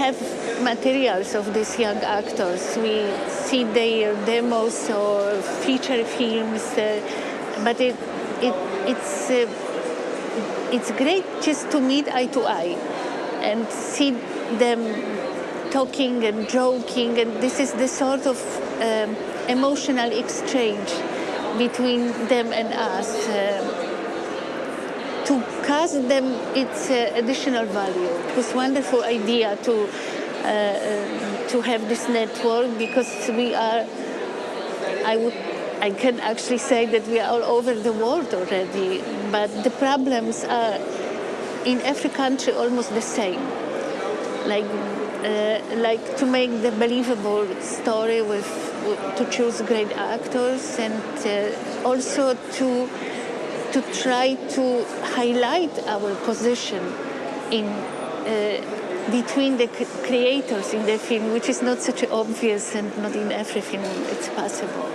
have materials of these young actors. We see their demos or feature films, but it's great just to meet eye to eye and see them talking and joking, and this is the sort of emotional exchange between them and us. To cast them, it's additional value. It was a wonderful idea to have this network, because we are, I can actually say that we are all over the world already, but the problems are in every country almost the same. Like to make the believable story to choose great actors, and also to try to highlight our position in between the creators in the film, which is not such obvious, and not in every film it's possible.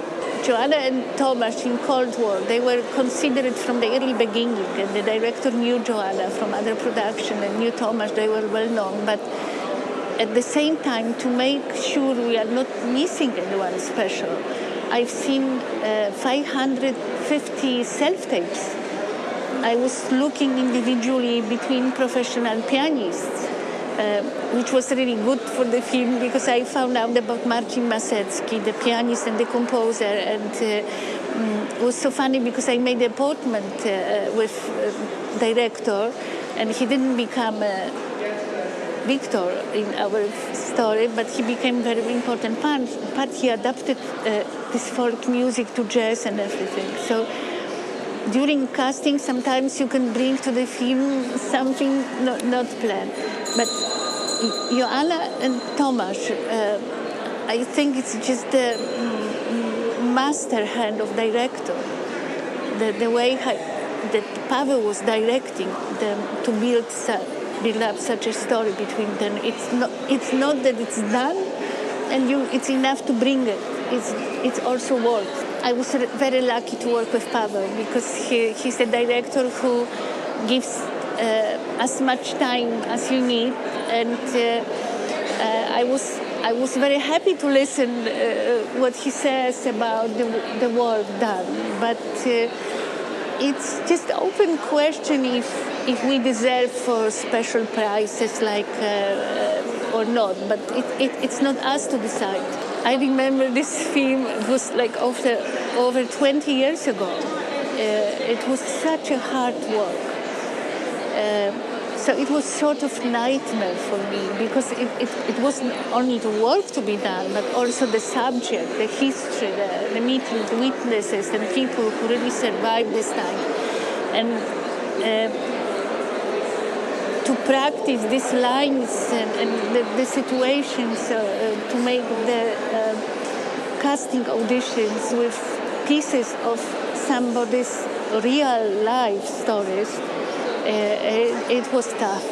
Joanna and Tomasz in Cold War, they were considered from the early beginning, and the director knew Joanna from other production and knew Tomasz, they were well known, but at the same time, to make sure we are not missing anyone special, I've seen 550 self-tapes. I was looking individually between professional pianists, which was really good for the film, because I found out about Marcin Masecki, the pianist and the composer, and it was so funny because I made an appointment with director, and he didn't become Victor in our story, but he became a very important part. He adapted this folk music to jazz and everything. So during casting, sometimes you can bring to the film something not planned. But Joanna and Tomasz, I think it's just the master hand of director. The way that Paweł was directing them to build up such a story between them. It's not that it's done, and it's enough to bring it. It's also work. I was very lucky to work with Paweł, because he's a director who gives as much time as you need, and I was very happy to listen what he says about the work done, but it's just open question if we deserve for special prizes or not, but it's not us to decide. I remember this film was like over 20 years ago. It was such a hard work. So it was sort of nightmare for me, because it wasn't only the work to be done, but also the subject, the history, the meeting the witnesses and people who really survived this time. And to practice these lines and the situations, to make the casting auditions with pieces of somebody's real life stories, it was tough.